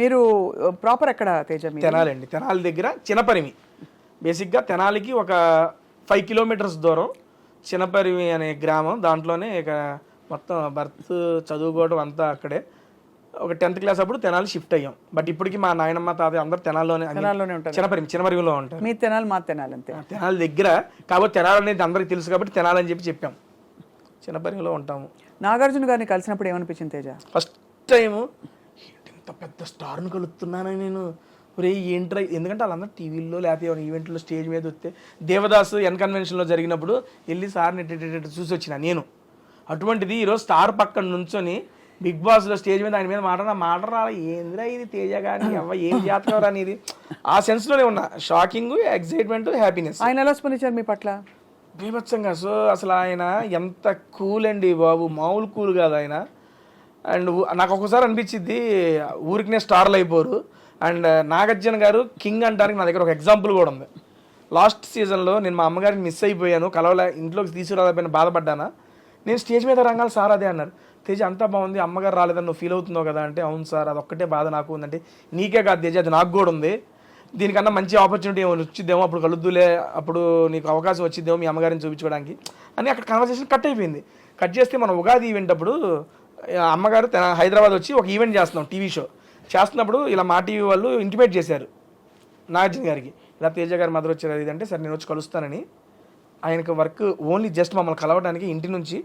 మీరు ప్రాపర్ ఎక్కడ తేజ? తెనాలండి. తెనాలి దగ్గర చినపరిమి. బేసిక్గా తెనాలికి ఒక 5 కిలోమీటర్స్ దూరం చినపరిమి అనే గ్రామం. దాంట్లోనే ఇక మొత్తం బర్త్ చదువుకోవడం అంతా అక్కడే. ఒక 10th క్లాస్ అప్పుడు తెనాలి షిఫ్ట్ అయ్యాం. బట్ ఇప్పటికి మా నాయనమ్మ తాతయ్య అందరూ తెనాల్లోనే ఉంటారు. చినపరిమిలో ఉంటారు. మీ తెనాలి మా తెనాలి అంతే. తెనాలి దగ్గర కాబట్టి తెనాలి అనేది అందరికి తెలుసు కాబట్టి తెనాలి అని చెప్పాం. చినపరిమిలో ఉంటాము. నాగార్జున గారిని కలిసినప్పుడు ఏమనిపించింది తేజ? ఫస్ట్ టైము ఇంత పెద్ద స్టార్ని కలుస్తున్నానని నేను ఒరే ఏంట్రా, ఎందుకంటే వాళ్ళందరూ టీవీల్లో లేకపోతే ఈవెంట్లో స్టేజ్ మీద వస్తే దేవదాసు కన్వెన్షన్లో జరిగినప్పుడు వెళ్ళి సార్ని చూసి వచ్చిన నేను. అటువంటిది ఈరోజు స్టార్ పక్కన నుంచొని బిగ్ బాస్లో స్టేజ్ మీద ఆయన మీద మాట్లాడాలి ఏంద్రా ఇది తేజ కానీ అవ్వ ఏం చేస్తారా అనేది ఆ సెన్స్లోనే ఉన్నా. Shocking, excitement, happiness. ఆయన ఎలా స్పందించారు మీ పట్ల? బీభత్సంగా. సో అసలు ఆయన ఎంత కూల్ అండి బాబు, మామూలు కూల్ కాదు ఆయన. అండ్ నాకు ఒక్కోసారి అనిపించింది ఊరికినే స్టార్లు అయిపోరు. అండ్ నాగార్జున గారు కింగ్ అంటానికి నా దగ్గర ఒక ఎగ్జాంపుల్ కూడా ఉంది. లాస్ట్ సీజన్లో నేను మా అమ్మగారిని మిస్ అయిపోయాను, కలవలే, ఇంట్లోకి తీసుకురాలేకపోయినా బాధపడ్డానా. నేను స్టేజ్ మీద రంగాలు సార్ అదే అన్నారు, తేజ అంతా బాగుంది, అమ్మగారు రాలేదని నువ్వు ఫీల్ అవుతున్నావు కదా అంటే, అవును సార్ అదొక్కటే బాధ నాకు ఉందంటే, నీకే కాదు తేజ అది నాకు కూడా ఉంది, దీనికన్నా మంచి ఆపర్చునిటీ ఏమైనా వచ్చిద్దేమో, అప్పుడు కలుద్దులే, అప్పుడు నీకు అవకాశం వచ్చిద్దేమో మీ అమ్మగారిని చూపించుకోవడానికి అని. అక్కడ కన్వర్సేషన్ కట్ అయిపోయింది. కట్ చేస్తే మన ఉగాది ఈవెంట్ అప్పుడు అమ్మగారు హైదరాబాద్ వచ్చి ఒక ఈవెంట్ చేస్తున్నాం, టీవీ షో చేస్తున్నప్పుడు ఇలా మా టీవీ వాళ్ళు ఇంటిమేట్ చేశారు నాగార్జున గారికి, ఇలా తేజ గారి మదర్ వచ్చారు అది అంటే, సరే నేను వచ్చి కలుస్తానని. ఆయనకు వర్క్ ఓన్లీ జస్ట్ మమ్మల్ని కలవడానికి ఇంటి నుంచి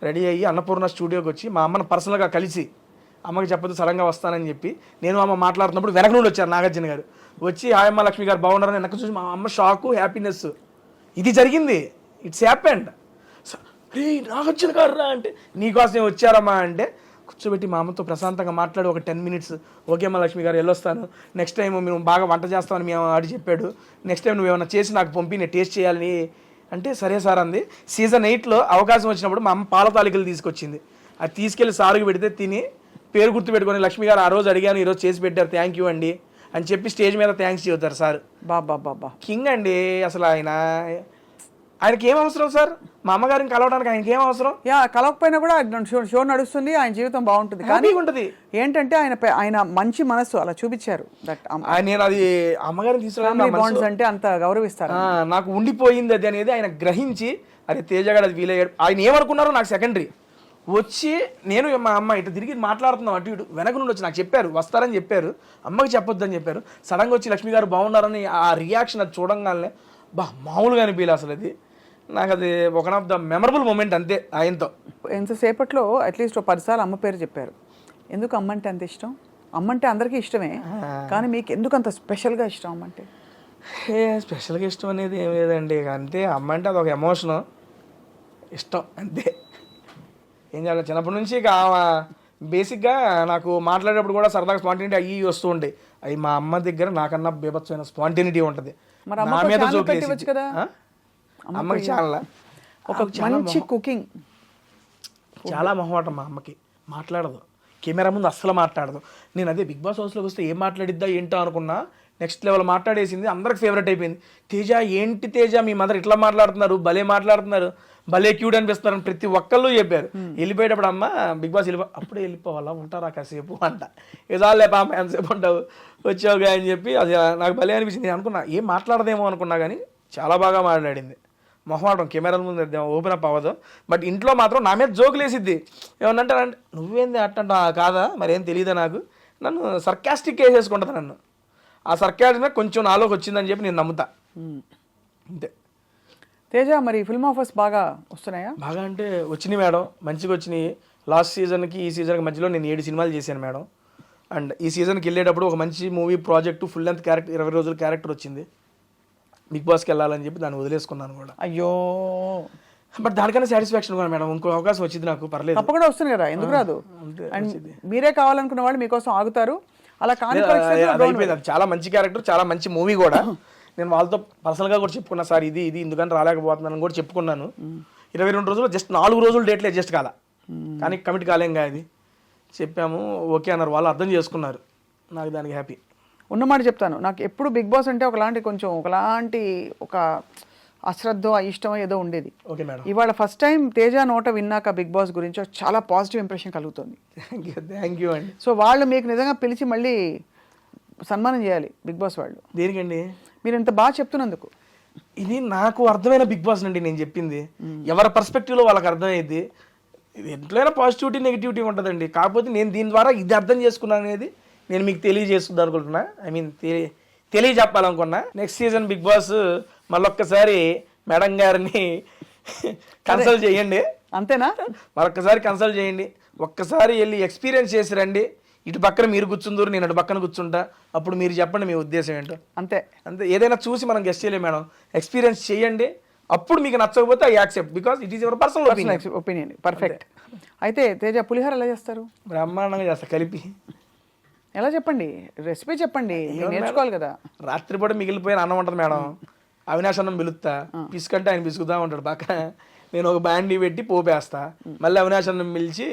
రెడీ అయ్యి అన్నపూర్ణ స్టూడియోకి వచ్చి మా అమ్మను పర్సనల్గా కలిసి, అమ్మకి చెప్పదు సడన్గా వస్తానని చెప్పి, నేను అమ్మ మాట్లాడుతున్నప్పుడు వెనక నుండి వచ్చారు నాగార్జున గారు. వచ్చి హాయమ్మ లక్ష్మి గారు బాగున్నారని వెనక చూసి మా అమ్మ షాకు, హ్యాపీనెస్. ఇది జరిగింది, ఇట్స్ హ్యాపెండ్. రే నాగార్జున గారు రా అంటే, నీకోసం వచ్చారమ్మా అంటే కూర్చోబెట్టి మా అమ్మతో ప్రశాంతంగా మాట్లాడి ఒక 10 minutes, ఓకే అమ్మ లక్ష్మి గారు వెళ్ళొస్తాను, నెక్స్ట్ టైం మేము బాగా వంట చేస్తామని మేము ఆడి చెప్పాడు, నెక్స్ట్ టైం నువ్వు ఏమైనా చేసి నాకు పంపి నేను టేస్ట్ చేయాలని అంటే, సరే సార్ అంది. సీజన్ 8లో అవకాశం వచ్చినప్పుడు మా అమ్మ పాల తాలికలు తీసుకొచ్చింది, అది తీసుకెళ్ళి సారుకు పెడితే తిని పేరు గుర్తుపెట్టుకొని, లక్ష్మి గారు ఆ రోజు అడిగాను ఈరోజు చేసి పెట్టారు, థ్యాంక్ యూ అండి అని చెప్పి స్టేజ్ మీద థ్యాంక్స్ చెబుతారు సార్. బాబా కింగ్ అండి అసలు. ఆయనకి ఏం అవసరం సార్, మా అమ్మగారిని కలవడానికి ఆయనకి ఏం అవసరం? కలవకపోయినా కూడా షో నడుస్తుంది, ఆయన జీవితం బాగుంటుంది. కానీ ఉంటుంది ఏంటంటే ఆయన మంచి మనస్సు అలా చూపించారు. నేను అది అమ్మగారిని తీసుకురావడం అంటే అంత గౌరవిస్తారు. నాకు ఉండిపోయింది అది అనేది ఆయన గ్రహించి, అరే తేజగాడు అది ఫీల్ అయ్యాడు. ఆయన ఏమనుకున్నారో నాకు సెకండరీ. వచ్చి నేను మా అమ్మ ఇటు తిరిగి మాట్లాడుతున్నాం, అటు ఇటు వెనక నుండి వచ్చి నాకు చెప్పారు వస్తారని చెప్పారు, అమ్మకి చెప్పొద్దని చెప్పారు. సడన్గా వచ్చి లక్ష్మి గారు బాగున్నారని ఆ రియాక్షన్ అది చూడంగానే మామూలుగా అనిపించలే అసలు. అది నాకు అది ఒక ఆఫ్ ద మెమరబుల్ మూమెంట్ అంతే ఆయనతో. ఎంతసేపట్లో అట్లీస్ట్ 10 సార్లు అమ్మ పేరు చెప్పారు. ఎందుకు అమ్మ అంటే అంత ఇష్టం? అమ్మ అంటే అందరికీ ఇష్టమే, కానీ మీకు ఎందుకు అంత స్పెషల్గా ఇష్టం అమ్మ అంటే? స్పెషల్గా ఇష్టం అనేది ఏం లేదండి, అంతే. అమ్మ అంటే అదొక ఎమోషను, ఇష్టం అంతే. ఏం చేయాలి, చిన్నప్పటి నుంచి ఇక బేసిక్గా నాకు మాట్లాడేటప్పుడు కూడా సరదాగా స్పాంటినిటీ అయ్యి వస్తూ ఉంటాయి. అవి మా అమ్మ దగ్గర నాకన్నా బీభత్సమైన స్పాంటినిటీ ఉంటుంది. నా మీద జోకులేసి కదా అమ్మకి చాలా ఒక మంచి కుకింగ్, చాలా మొహమాటం మా అమ్మకి, మాట్లాడదు కెమెరా ముందు, అస్సలు మాట్లాడదు. నేను అదే బిగ్ బాస్ హౌస్లోకి వస్తే ఏం మాట్లాడిద్దా ఏంటో అనుకున్నా, నెక్స్ట్ లెవెల్ మాట్లాడేసింది, అందరికి ఫేవరెట్ అయిపోయింది. తేజ ఏంటి తేజ మీ మదర్ ఇట్లా మాట్లాడుతున్నారు, భలే మాట్లాడుతున్నారు, భలే క్యూట్ అనిపిస్తున్నారని ప్రతి ఒక్కళ్ళు చెప్పారు. వెళ్ళిపోయేటప్పుడు అమ్మ బిగ్ బాస్ అప్పుడే వెళ్ళిపోవాలా, ఉంటారా కాసేపు అంట. ఇదాలే పాప ఎంతసేపు ఉంటావు వచ్చావుగా అని చెప్పి, అది నాకు భలే అనిపించింది. నేను అనుకున్నా ఏం మాట్లాడదేమో అనుకున్నా, కానీ చాలా బాగా మాట్లాడింది. మొహమాటం కెమెరాల ముందు ఓపెన్ అప్ అవ్వదు, బట్ ఇంట్లో మాత్రం నా మీద జోకులు వేసిద్ది. ఏమన్నంటే నువ్వేంది అట్టంట కాదా మరి ఏం తెలియదా నాకు, నన్ను సర్కాస్టిక్ వేసేసుకుంటుంది నన్ను. ఆ సర్కాస్టిక్ మీద కొంచెం నాలోకి వచ్చిందని చెప్పి నేను నమ్ముతా అంతే. తేజ మరి ఫిల్మ్ ఆఫర్స్ బాగా వస్తున్నాయా? బాగా అంటే వచ్చినాయి మేడం, మంచిగా వచ్చినాయి. లాస్ట్ సీజన్కి ఈ సీజన్కి మధ్యలో నేను 7 సినిమాలు చేశాను మేడం. అండ్ ఈ సీజన్కి వెళ్ళేటప్పుడు ఒక మంచి movie project, full length character, 20 రోజుల క్యారెక్టర్ వచ్చింది. బిగ్ బాస్కి వెళ్ళాలని చెప్పి దాన్ని వదిలేసుకున్నాను కూడా. అయ్యో, బట్ దానికన్నా సాటిస్ఫాక్షన్ కూడా మేడం, ఇంకో అవకాశం వచ్చింది నాకు, పర్లేదు. తప్పకుండా వస్తుంది కదా, ఎందుకు రాదు? మీరే కావాలనుకున్న వాళ్ళు మీకోసం ఆగుతారు. అలా కానీ అయిపోయింది. అది చాలా మంచి క్యారెక్టర్, చాలా మంచి మూవీ కూడా. నేను వాళ్ళతో పర్సనల్గా కూడా చెప్పుకున్నా, సార్ ఇది ఎందుకని రాలేకపోతున్నాను కూడా చెప్పుకున్నాను. 22 రోజులు జస్ట్ 4 రోజులు డేట్లు అడ్జస్ట్ కాల, కానీ కమిట్ కాలేంగా అది చెప్పాము, ఓకే అన్నారు వాళ్ళు, అర్థం చేసుకున్నారు. నాకు దానికి హ్యాపీ. ఉన్నమాట చెప్తాను, నాకు ఎప్పుడు బిగ్ బాస్ అంటే ఒకలాంటి అశ్రద్ధో అయిష్టమో ఏదో ఉండేది. Okay madam. ఇవాళ ఫస్ట్ టైం తేజ నోట విన్నాక బిగ్ బాస్ గురించి చాలా పాజిటివ్ ఇంప్రెషన్ కలుగుతుంది. థ్యాంక్ యూ అండి. సో వాళ్ళు మీకు నిజంగా పిలిచి మళ్ళీ సన్మానం చేయాలి బిగ్ బాస్ వాళ్ళు. దేనికండి? మీరు ఇంత బాగా చెప్తున్నందుకు. ఇది నాకు అర్థమైన బిగ్ బాస్ అండి నేను చెప్పింది. ఎవరి పర్స్పెక్టివ్లో వాళ్ళకి అర్థమయ్యేది. ఇది ఎంతైనా పాజిటివిటీ నెగిటివిటీ ఉంటుందండి. కాకపోతే నేను దీని ద్వారా ఇది అర్థం చేసుకున్నాను అనేది నేను మీకు తెలియజేసుకుందాం అనుకుంటున్నా. ఐ మీన్ తెలియజెప్పాలనుకున్నా. నెక్స్ట్ సీజన్ బిగ్ బాస్ మళ్ళొక్కసారి మేడం గారిని కన్సల్ట్ చేయండి. అంతేనా? మరొక్కసారి కన్సల్ట్ చేయండి. ఒక్కసారి వెళ్ళి ఎక్స్పీరియన్స్ చేసి రండి. ఇటు పక్కన మీరు కూర్చుందరు, నేను అటు పక్కన కూర్చుంటా. అప్పుడు మీరు చెప్పండి మీ ఉద్దేశం ఏంటో. అంతే. ఏదైనా చూసి మనం గెస్ట్ చేయలేము మేడం. ఎక్స్పీరియన్స్ చేయండి. అప్పుడు మీకు నచ్చకపోతే I accept because it is your personal opinion. Perfect. అయితే తేజ పులిహోర ఎలా చేస్తారు? బ్రహ్మాండంగా చేస్తా కలిపి. ఎలా చెప్పండి, రెసిపీ చెప్పండి, నేర్చుకోవాలి కదా. రాత్రిపూట మిగిలిపోయిన అన్నం ఉంటుంది మేడం, అవినాష్ అన్నం పిలుస్తా. పిసుకంటే ఆయన పిసుకుతా ఉంటాడు పక్కన. నేను ఒక బ్యాండీ పెట్టి పోపేస్తా. మళ్ళీ అవినాష్ అన్నం పిలిచి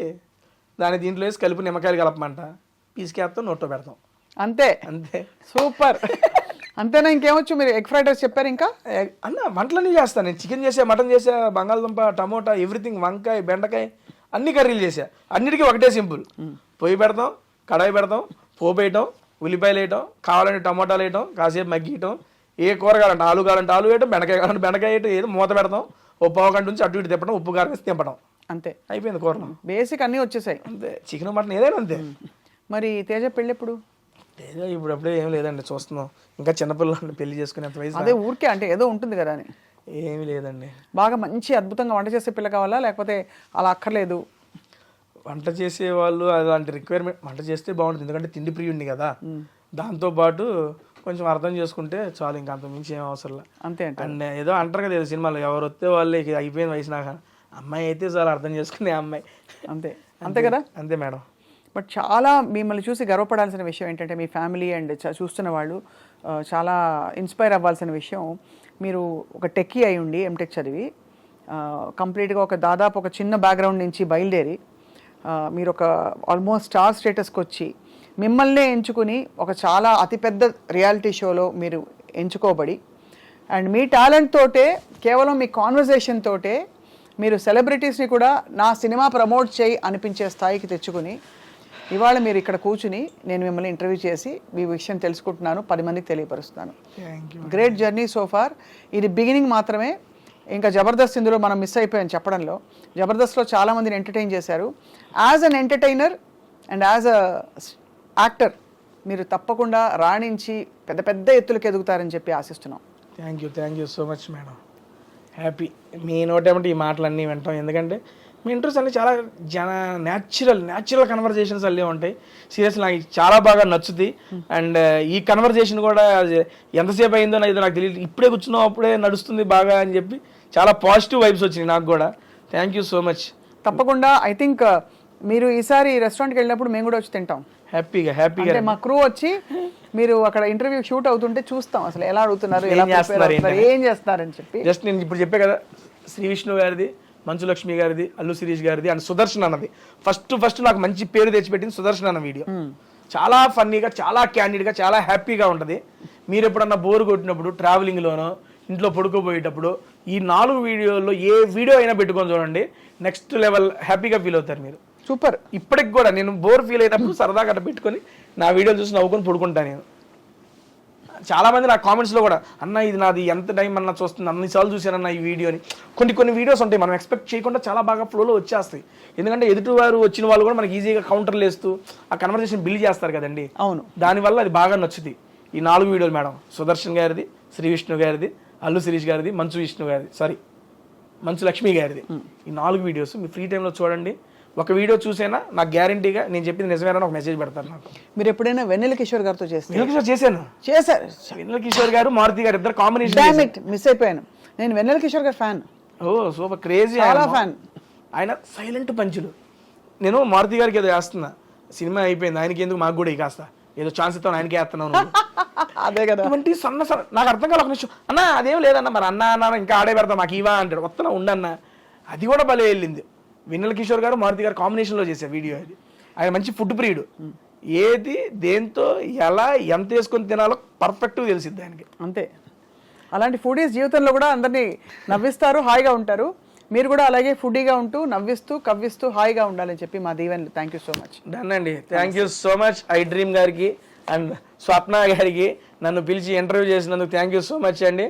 దాని దీంట్లో వేసి కలిపి నిమ్మకాయలు కలపమంట. పిసికేస్తాం, నోట్లో పెడతాం. అంతే అంతే. సూపర్. అంతేనా? ఇంకేమొచ్చు? మీరు ఎగ్ ఫ్రైడ్ రైస్ చెప్పారు. ఇంకా అన్న వంటలన్నీ చేస్తాను నేను. చికెన్ చేసా, మటన్ చేసా, బంగాళదుంప, టమోటా, ఎవ్రీథింగ్, వంకాయ, బెండకాయ, అన్ని కర్రీలు చేసా. అన్నిటికీ ఒకటే సింపుల్. పొయ్యి పెడతాం, కడాయి పెడతాం, పోపు వేయటం, ఉల్లిపాయలు వేయటం, కావాలంటే టమోటాలు వేయటం, కాసేపు మగ్గియటం, ఏ కూర కావాలంటే ఆలు కావాలంటే ఆలు వేయటం, బెండకాయ కావాలంటే బెండకాయ వేయటం, ఏదో మూత పెడతాం, ఓ పావు గంట నుంచి అటు ఇటు తిప్పడం, ఉప్పు కారం వేసి తింపడం. అంతే, అయిపోయింది కూరలో. బేసిక్ అన్నీ వచ్చేసాయి. అంతే. చికెన్ మటన్ ఏదైనా అంతే. మరి తేజ పెళ్ళి ఎప్పుడు? తేజ ఇప్పుడప్పుడే ఏం లేదండి, చూస్తున్నాం. ఇంకా చిన్నపిల్లలు పెళ్లి చేసుకునేంత వయసు. అదే ఊరికే అంటే ఏదో ఉంటుంది కదా అని. ఏమీ లేదండి. బాగా మంచి అద్భుతంగా వంట చేసే పిల్ల కావాలా, లేకపోతే అలా అక్కర్లేదు? వంట చేసే వాళ్ళు అలాంటి రిక్వైర్మెంట్, వంట చేస్తే బాగుంటుంది. ఎందుకంటే తిండి ప్రియుడిని కదా. దాంతోపాటు కొంచెం అర్థం చేసుకుంటే చాలు, ఇంకా అంత మించి ఏం అవసరం. అంతే అంటే. అండ్ ఏదో అంటారు కదా సినిమాలో, ఎవరు వస్తే వాళ్ళే అయిపోయిన వయసు. నాకు అమ్మాయి అయితే చాలా అర్థం చేసుకునే అమ్మాయి. అంతే. అంతే కదా. అంతే మేడం. బట్ చాలా మిమ్మల్ని చూసి గర్వపడాల్సిన విషయం ఏంటంటే మీ ఫ్యామిలీ అండ్ చూస్తున్న వాళ్ళు చాలా ఇన్స్పైర్ అవ్వాల్సిన విషయం, మీరు ఒక టెక్కీ అయి ఉండి ఎంటెక్ చదివి కంప్లీట్గా ఒక దాదాపు ఒక చిన్న బ్యాక్గ్రౌండ్ నుంచి బయలుదేరి మీరు ఒక ఆల్మోస్ట్ స్టార్ స్టేటస్కి వచ్చి మిమ్మల్నే ఎంచుకుని ఒక చాలా అతిపెద్ద రియాలిటీ షోలో మీరు ఎంచుకోబడి అండ్ మీ టాలెంట్ తోటే, కేవలం మీ కాన్వర్జేషన్ తోటే మీరు సెలబ్రిటీస్ని కూడా నా సినిమా ప్రమోట్ చేయి అనిపించే స్థాయికి తెచ్చుకుని ఇవాళ మీరు ఇక్కడ కూర్చుని నేను మిమ్మల్ని ఇంటర్వ్యూ చేసి మీ విషయం తెలుసుకుంటున్నాను, 10 మందికి తెలియపరుస్తున్నాను. Great journey so far. ఇది బిగినింగ్ మాత్రమే. ఇంకా జబర్దస్త్ ఇందులో మనం మిస్ అయిపోయాం చెప్పడంలో. జబర్దస్త్లో చాలామందిని ఎంటర్టైన్ చేశారు. As an entertainer and as a actor మీరు తప్పకుండా రాణించి పెద్ద పెద్ద ఎత్తులకు ఎదుగుతారని చెప్పి ఆశిస్తున్నాం. Thank you so much madam. Happy మీ నోటేమంటే ఈ మాటలన్నీ వింటాం. ఎందుకంటే మీ ఇంట్రెస్ట్ అన్నీ చాలా న్యాచురల్ కన్వర్జేషన్స్ అల్లే ఉంటాయి. సీరియస్లీ నాకు చాలా బాగా నచ్చుతుంది. అండ్ ఈ కన్వర్జేషన్ కూడా ఎంతసేపు అయిందో నాకు తెలియదు, ఇప్పుడే కూర్చున్నాం అప్పుడే నడుస్తుంది బాగా అని చెప్పి చాలా పాజిటివ్ వైబ్స్ వచ్చినాయి నాకు కూడా. Thank you so much. తప్పకుండా. ఐ థింక్ మీరు ఈసారి రెస్టారెంట్కి వెళ్ళినప్పుడు మేము కూడా వచ్చి తింటాం హ్యాపీగా. అంటే మా క్రూ వచ్చి మీరు అక్కడ ఇంటర్వ్యూ షూట్ అవుతుంటే చూస్తాం అసలు ఎలా అడుగుతున్నారు, ఏం చేస్తున్నారని చెప్పి. జస్ట్ నేను ఇప్పుడు చెప్పే కదా, శ్రీ విష్ణు గారిది, మంచు లక్ష్మి గారిది, అల్లు శిరీష్ గారిది అండ్ సుదర్శన్ అన్నది ఫస్ట్ నాకు మంచి పేరు తెచ్చిపెట్టింది సుదర్శన్ అన్న వీడియో. చాలా ఫన్నీగా, చాలా క్యాండిడ్గా, చాలా హ్యాపీగా ఉంటుంది. మీరు ఎప్పుడన్నా బోర్ కొట్టినప్పుడు, ట్రావెలింగ్లోనో, ఇంట్లో పడుకోబోయేటప్పుడు ఈ 4 వీడియోల్లో ఏ వీడియో అయినా పెట్టుకొని చూడండి, నెక్స్ట్ లెవెల్ హ్యాపీగా ఫీల్ అవుతారు మీరు. సూపర్. ఇప్పటికి కూడా నేను బోర్ ఫీల్ అయినప్పుడు సరదాగా అట్లా పెట్టుకొని నా వీడియోలు చూసి నవ్వుకొని పడుకుంటాను నేను. చాలామంది నా కామెంట్స్లో కూడా, అన్న ఇది నాది ఎంత టైం అన్న చూస్తుంది, అన్నిసార్లు చూశానన్న ఈ వీడియోని. కొన్ని వీడియోస్ ఉంటాయి మనం ఎక్స్పెక్ట్ చేయకుండా చాలా బాగా ఫ్లోలో వచ్చేస్తాయి. ఎందుకంటే ఎదుటివారు వచ్చిన వాళ్ళు కూడా మనకి ఈజీగా కౌంటర్లు వేస్తూ ఆ కన్వర్జేషన్ బిల్డ్ చేస్తారు కదండి. అవును. దానివల్ల అది బాగా నచ్చుతుంది. ఈ 4 వీడియోలు మేడం, సుదర్శన్ గారిది, శ్రీ విష్ణు గారిది, అల్లు శిరీష్ గారిది, మంచు లక్ష్మి గారిది. ఈ 4 వీడియోస్ మీ ఫ్రీ టైంలో చూడండి. ఒక వీడియో చూసేనా నాకు గ్యారంటీగా నేను చెప్పింది నిజమేనా ఒక మెసేజ్ పెడతారు నాకు. మీరు ఎప్పుడైనా వెన్నెల కిషోర్ గారితో చేశాను. వెన్నెల కిషోర్ గారు, మారుతి గారు ఇద్దరు కాంబినేషన్. మిస్ అయిపోయాను. నేను వెన్నెల కిషోర్ గారు ఫ్యాన్. ఓ సూపర్, క్రేజీ, చాలా ఫ్యాన్. ఆయన సైలెంట్ పంచులు. నేను మారుతి గారికి ఏదో వేస్తున్నా, సినిమా అయిపోయింది, ఆయనకి ఎందుకు మాకు కూడా కాస్త ఏదో ఛాన్స్ ఇస్తాను, ఆయనకి వేస్తున్నాను. అదే కదా. అటువంటి సన్న నాకు అర్థం కాదు. ఒక నిమిషం అన్న అదేం లేదన్న, మరి అన్న ఇంకా ఆడే పెడతా మాకు ఇవా అంటాడు. వస్తున్నా ఉండన్న, అది కూడా భలే వెళ్ళింది. వెన్నెల కిషోర్ గారు, మారుతి గారు కాంబినేషన్లో చేసే వీడియో అది. ఆయన మంచి ఫుడ్ ప్రియుడు. ఏది దేంతో ఎలా ఎంత వేసుకొని తినాలో పర్ఫెక్ట్గా తెలిసిద్ది ఆయనకి. అంతే. అలాంటి ఫుడీస్ జీవితంలో కూడా అందరినీ నవ్విస్తారు, హాయిగా ఉంటారు. మీరు కూడా అలాగే ఫుడీగా ఉంటూ నవ్విస్తూ కవ్విస్తూ హాయిగా ఉండాలని చెప్పి మా దీవెనలు. Thank you so much. Done అండి. Thank you so much I dream గారికి అండ్ స్వప్న గారికి నన్ను పిలిచి ఇంటర్వ్యూ చేసినందుకు థ్యాంక్ యూ సో మచ్ అండి.